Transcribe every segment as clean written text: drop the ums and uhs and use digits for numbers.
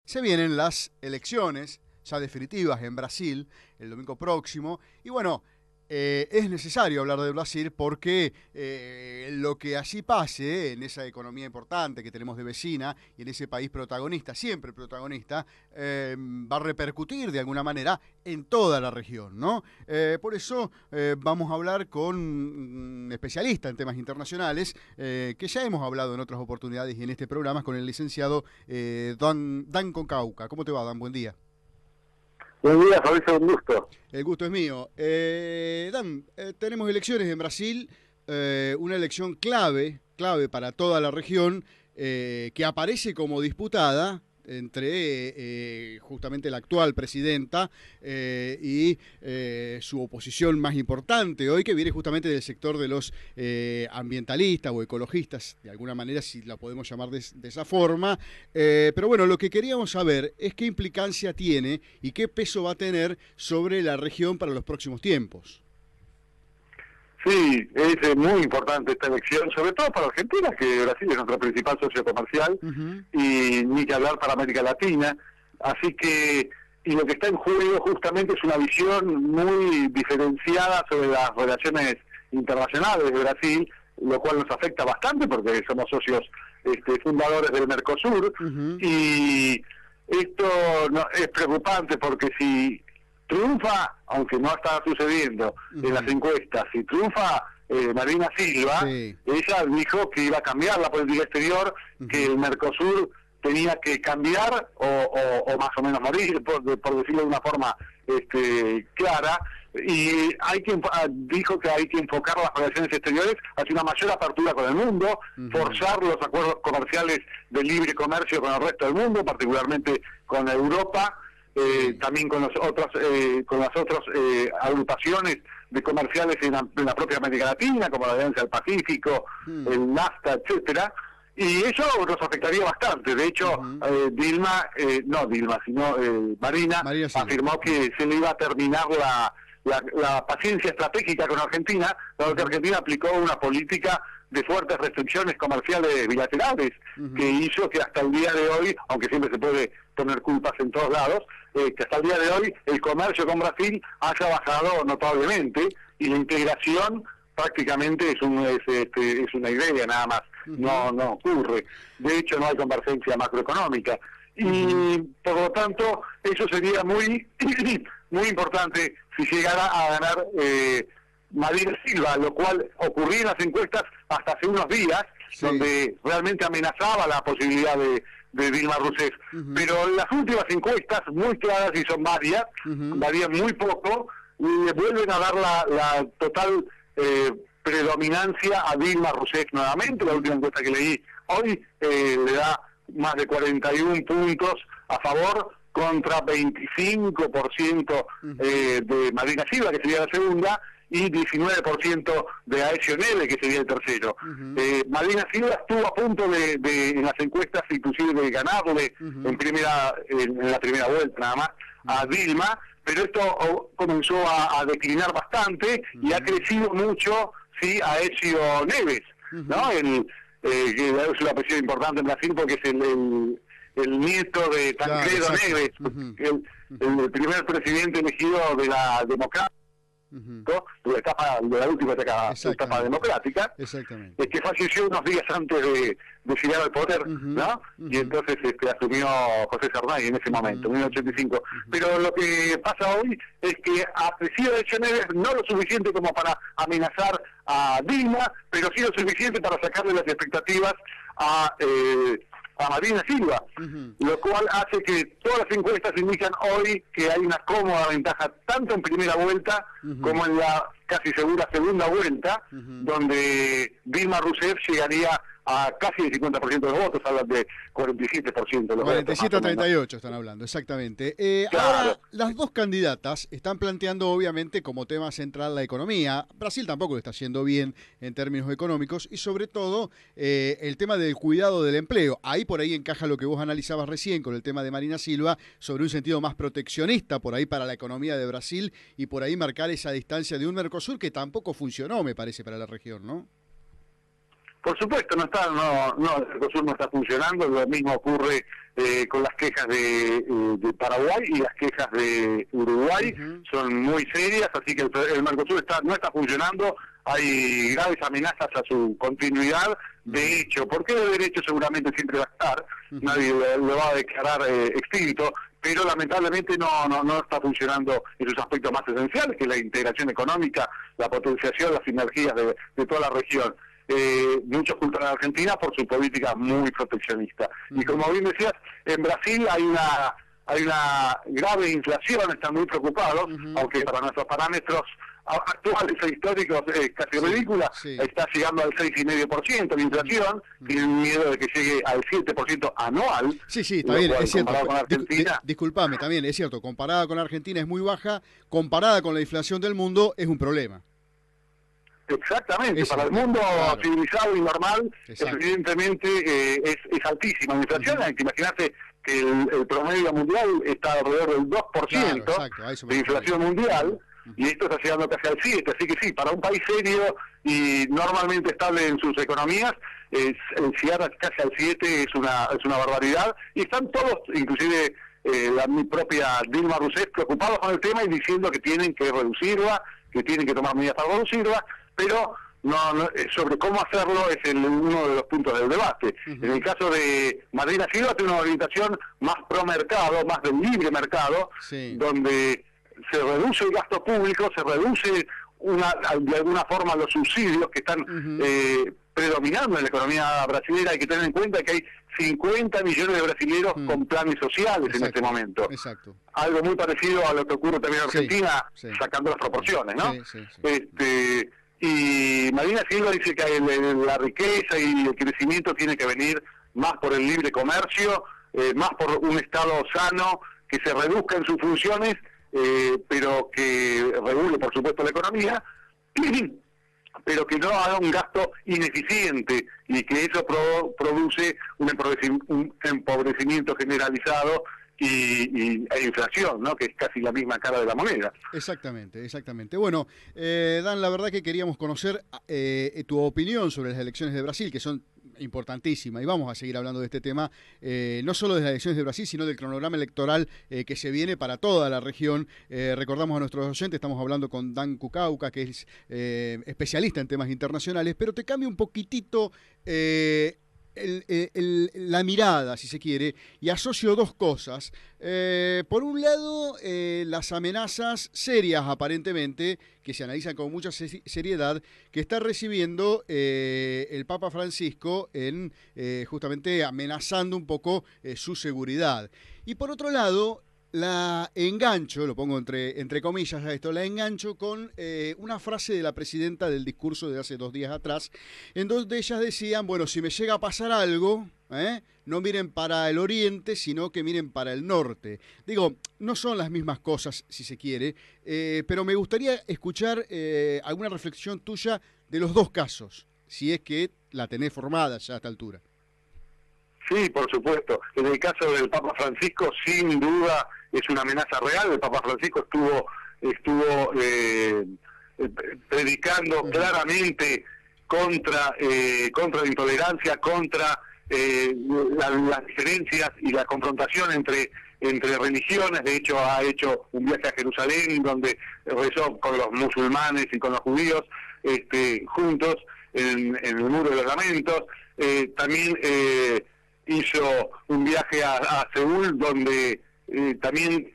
Se vienen las elecciones ya definitivas en Brasil el domingo próximo y bueno, es necesario hablar de Brasil porque lo que allí pase en esa economía importante que tenemos de vecina y en ese país protagonista, siempre protagonista, va a repercutir de alguna manera en toda la región, ¿no? Por eso vamos a hablar con un especialista en temas internacionales, que ya hemos hablado en otras oportunidades y en este programa, con el licenciado Dan Concauca. ¿Cómo te va, Dan? Buen día. Buen día, Fabricio, un gusto. El gusto es mío. Dan, tenemos elecciones en Brasil, una elección clave para toda la región, que aparece como disputada entre justamente la actual presidenta y su oposición más importante hoy, que viene justamente del sector de los ambientalistas o ecologistas, de alguna manera, si la podemos llamar de esa forma. Pero bueno, lo que queríamos saber es qué implicancia tiene y qué peso va a tener sobre la región para los próximos tiempos. Sí, es muy importante esta elección, sobre todo para Argentina, que Brasil es nuestro principal socio comercial, y ni que hablar para América Latina. Así que, y lo que está en juego justamente es una visión muy diferenciada sobre las relaciones internacionales de Brasil, lo cual nos afecta bastante porque somos socios fundadores del Mercosur, y esto es preocupante porque si triunfa, aunque no está sucediendo en las encuestas, si triunfa Marina Silva, ella dijo que iba a cambiar la política exterior, que el Mercosur tenía que cambiar o más o menos morir, por decirlo de una forma clara, y dijo que hay que enfocar las relaciones exteriores hacia una mayor apertura con el mundo, forzar los acuerdos comerciales de libre comercio con el resto del mundo, particularmente con Europa, también con las otras agrupaciones de comerciales en la propia América Latina, como la Alianza del Pacífico, el NAFTA, etcétera, y eso nos afectaría bastante. De hecho, Marina afirmó que se le iba a terminar la paciencia estratégica con Argentina, dado que Argentina aplicó una política de fuertes restricciones comerciales bilaterales, que hizo que hasta el día de hoy, aunque siempre se puede poner culpas en todos lados, que hasta el día de hoy el comercio con Brasil haya bajado notablemente, y la integración prácticamente es una idea nada más, no ocurre. De hecho, no hay convergencia macroeconómica, y por lo tanto eso sería muy muy importante si llegara a ganar Marina Silva, lo cual ocurría en las encuestas hasta hace unos días, donde realmente amenazaba la posibilidad de Dilma Rousseff. Pero las últimas encuestas, muy claras, y son varias, varían muy poco, le vuelven a dar la total predominancia a Dilma Rousseff nuevamente. La última encuesta que leí hoy le da más de 41 puntos a favor contra 25% de Marina Silva, que sería la segunda, y 19% de Aécio Neves, que sería el tercero. Marina Silva estuvo a punto en las encuestas, inclusive de ganarle en la primera vuelta nada más a Dilma, pero esto comenzó a declinar bastante y ha crecido mucho Aécio Neves, ¿no? Que es una presión importante en Brasil porque es el nieto de Tancredo Neves, el primer presidente elegido de la democracia, de la última etapa democrática, que falleció unos días antes de llegar al poder, ¿no? Y entonces asumió José Sarney en ese momento, en 1985. Pero lo que pasa hoy es que ha crecido Aécio Neves no lo suficiente como para amenazar a Dilma, pero sí lo suficiente para sacarle las expectativas a Marina Silva, lo cual hace que todas las encuestas indican hoy que hay una cómoda ventaja tanto en primera vuelta como en la casi segura segunda vuelta, donde Dilma Rousseff llegaría a casi el 50% de los votos, hablan de 47% de los 47 a 38 están hablando, exactamente. Claro. Ahora, las dos candidatas están planteando obviamente como tema central la economía. Brasil tampoco lo está haciendo bien en términos económicos y sobre todo el tema del cuidado del empleo. Ahí por ahí encaja lo que vos analizabas recién con el tema de Marina Silva sobre un sentido más proteccionista por ahí para la economía de Brasil y por ahí marcar esa distancia de un Mercosur que tampoco funcionó, me parece, para la región, ¿no? Por supuesto, el Mercosur no está funcionando. Lo mismo ocurre con las quejas de Paraguay y las quejas de Uruguay. Son muy serias, así que el Mercosur no está funcionando. Hay graves amenazas a su continuidad. De hecho, porque de derecho seguramente siempre va a estar, nadie lo va a declarar extinto, pero lamentablemente no está funcionando en sus aspectos más esenciales, que es la integración económica, la potenciación, las sinergias de toda la región. Muchos culpan a Argentina por su política muy proteccionista. Y como bien decías, en Brasil hay una grave inflación, están muy preocupados, aunque para nuestros parámetros actuales e históricos es casi ridícula, está llegando al 6,5% de inflación, tienen miedo de que llegue al 7% anual. Sí, está bien, es cierto. Con disculpame, también es cierto, comparada con Argentina es muy baja, comparada con la inflación del mundo es un problema. Exactamente, para el mundo civilizado y normal, evidentemente es altísima la inflación. Hay que imaginarse que el promedio mundial está alrededor del 2% de inflación mundial, y esto está llegando casi al 7%, así que sí, para un país serio y normalmente estable en sus economías, llegar casi al 7% es una barbaridad, y están todos, inclusive mi propia Dilma Rousseff, preocupados con el tema y diciendo que tienen que reducirla, que tienen que tomar medidas para reducirla, pero sobre cómo hacerlo es uno de los puntos del debate. En el caso de Marina Silva tiene una orientación más pro mercado, más del libre mercado, donde se reduce el gasto público, se reduce de alguna forma los subsidios que están predominando en la economía brasileña. Hay que tener en cuenta que hay 50 millones de brasileños con planes sociales en este momento. Algo muy parecido a lo que ocurre también en Argentina, sacando las proporciones, ¿no? Y Marina Silva dice que la riqueza y el crecimiento tiene que venir más por el libre comercio, más por un Estado sano, que se reduzca en sus funciones, pero que regule, por supuesto, la economía, pero que no haga un gasto ineficiente y que eso produce un empobrecimiento generalizado e inflación, ¿no? Que es casi la misma cara de la moneda. Exactamente. Bueno, Dan, la verdad que queríamos conocer tu opinión sobre las elecciones de Brasil, que son importantísimas, y vamos a seguir hablando de este tema, no solo de las elecciones de Brasil, sino del cronograma electoral que se viene para toda la región. Recordamos a nuestros oyentes, estamos hablando con Dan Cucauca, que es especialista en temas internacionales, pero te cambio un poquitito la mirada, si se quiere, y asocio dos cosas. Por un lado, las amenazas serias, aparentemente, que se analizan con mucha seriedad, que está recibiendo el Papa Francisco en justamente amenazando un poco su seguridad. Y por otro lado, la engancho, lo pongo entre comillas a esto, la engancho con una frase de la presidenta del discurso de hace 2 días atrás, en donde ellas decían, bueno, si me llega a pasar algo, no miren para el oriente, sino que miren para el norte. Digo, no son las mismas cosas, si se quiere, pero me gustaría escuchar alguna reflexión tuya de los dos casos, si es que la tenés formada ya a esta altura. Sí, por supuesto. En el caso del Papa Francisco, sin duda, es una amenaza real. El Papa Francisco estuvo predicando claramente contra la intolerancia, contra las diferencias y la confrontación entre religiones. De hecho, ha hecho un viaje a Jerusalén donde rezó con los musulmanes y con los judíos juntos en el Muro de los Lamentos. También hizo un viaje a Seúl donde también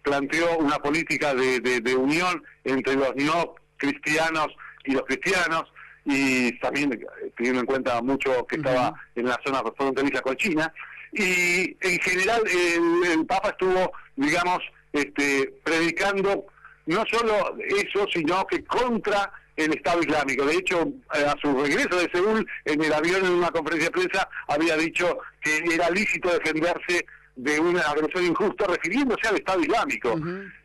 planteó una política de unión entre los no cristianos y los cristianos, y también teniendo en cuenta mucho que estaba en la zona fronteriza con China. Y en general el Papa estuvo, digamos, predicando no solo eso, sino que contra el Estado Islámico. De hecho, a su regreso de Seúl, en el avión, en una conferencia de prensa, había dicho que era lícito defenderse de una agresión injusta, refiriéndose al Estado Islámico.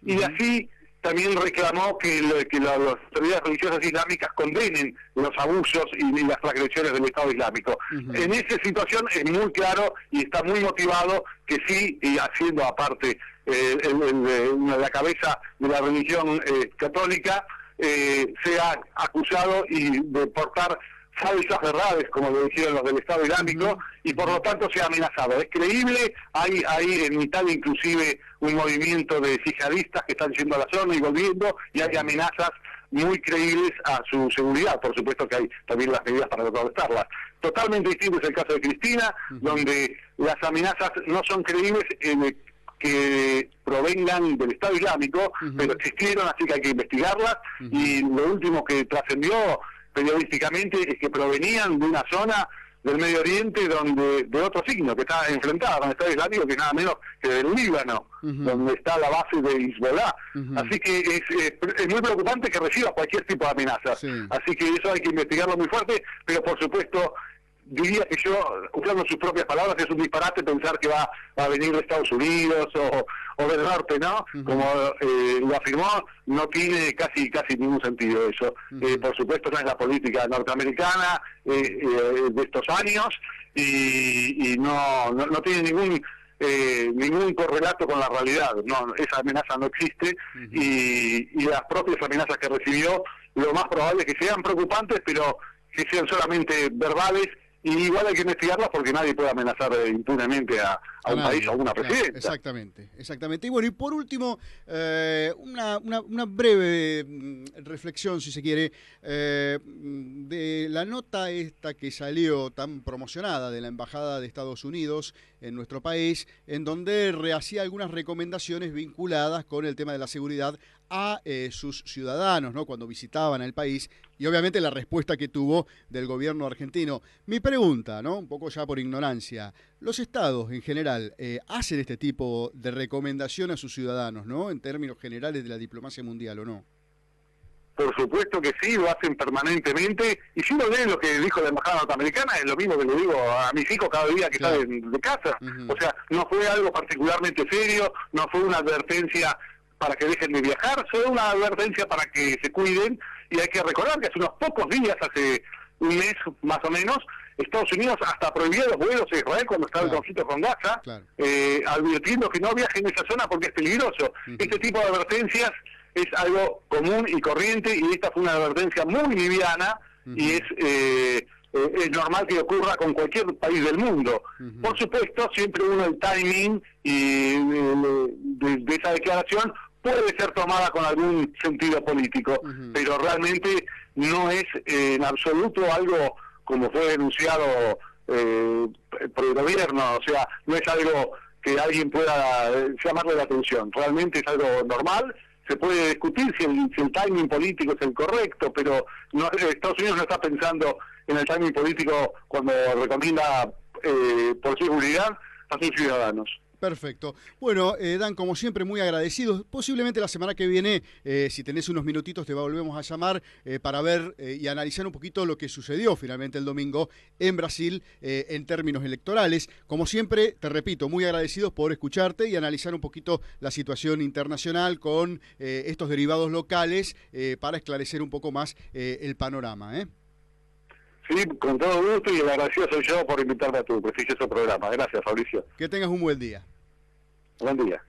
Y así también reclamó que las autoridades religiosas islámicas condenen los abusos y las transgresiones del Estado Islámico. En esa situación es muy claro y está muy motivado que sí, y haciendo aparte la cabeza de la religión católica, sea acusado y de portar falsas verdades, como lo dijeron los del Estado Islámico, y por lo tanto se ha amenazado. Es creíble, hay en Italia inclusive un movimiento de yihadistas que están yendo a la zona y volviendo, y hay amenazas muy creíbles a su seguridad. Por supuesto que hay también las medidas para contrarrestarlas. Totalmente distinto es el caso de Cristina, donde las amenazas no son creíbles que provengan del Estado Islámico, pero existieron, así que hay que investigarlas, y lo último que trascendió periodísticamente es que provenían de una zona del Medio Oriente de otro signo, que está enfrentada con el Estado Islámico, que es nada menos que del Líbano, donde está la base de Hezbollah. Así que es muy preocupante que reciba cualquier tipo de amenaza. Sí. Así que eso hay que investigarlo muy fuerte, pero por supuesto, diría que yo, usando sus propias palabras, es un disparate pensar que va a venir de Estados Unidos o del norte, ¿no? Como lo afirmó, no tiene casi ningún sentido eso. Por supuesto no es la política norteamericana de estos años, y no tiene ningún correlato con la realidad. No, esa amenaza no existe, y las propias amenazas que recibió, lo más probable es que sean preocupantes, pero que sean solamente verbales. Y igual hay que investigarlas porque nadie puede amenazar impunemente a un país o a una presidenta. Exactamente. Y bueno, y por último, una breve reflexión, si se quiere, de la nota esta que salió tan promocionada de la Embajada de Estados Unidos en nuestro país, en donde rehacía algunas recomendaciones vinculadas con el tema de la seguridad a sus ciudadanos, ¿no?, cuando visitaban el país, y obviamente la respuesta que tuvo del gobierno argentino. Mi pregunta, ¿no?, un poco ya por ignorancia, ¿los estados en general hacen este tipo de recomendación a sus ciudadanos, ¿no?, en términos generales de la diplomacia mundial, o no? Por supuesto que sí, lo hacen permanentemente, y si uno lee lo que dijo la embajada norteamericana, es lo mismo que le digo a mis hijos cada día que salen de casa. O sea, no fue algo particularmente serio, no fue una advertencia para que dejen de viajar, fue una advertencia para que se cuiden, y hay que recordar que hace unos pocos días, hace un mes más o menos, Estados Unidos hasta prohibió los vuelos a Israel cuando estaba el conflicto con Gaza, advirtiendo que no viajen en esa zona porque es peligroso. Este tipo de advertencias es algo común y corriente, y esta fue una advertencia muy liviana, y es normal que ocurra con cualquier país del mundo. Por supuesto, siempre el timing de esa declaración puede ser tomada con algún sentido político, pero realmente no es en absoluto algo como fue denunciado por el gobierno. O sea, no es algo que alguien pueda llamarle la atención. Realmente es algo normal. Se puede discutir si el timing político es el correcto, pero Estados Unidos no está pensando en el timing político cuando recomienda por seguridad a sus ciudadanos. Perfecto. Bueno, Dan, como siempre, muy agradecidos. Posiblemente la semana que viene, si tenés unos minutitos, te volvemos a llamar para ver y analizar un poquito lo que sucedió finalmente el domingo en Brasil en términos electorales. Como siempre, te repito, muy agradecidos por escucharte y analizar un poquito la situación internacional con estos derivados locales para esclarecer un poco más el panorama, Sí, con todo gusto, y el agradecido soy yo por invitarme a tu prestigioso programa. Gracias, Fabricio. Que tengas un buen día. Buen día.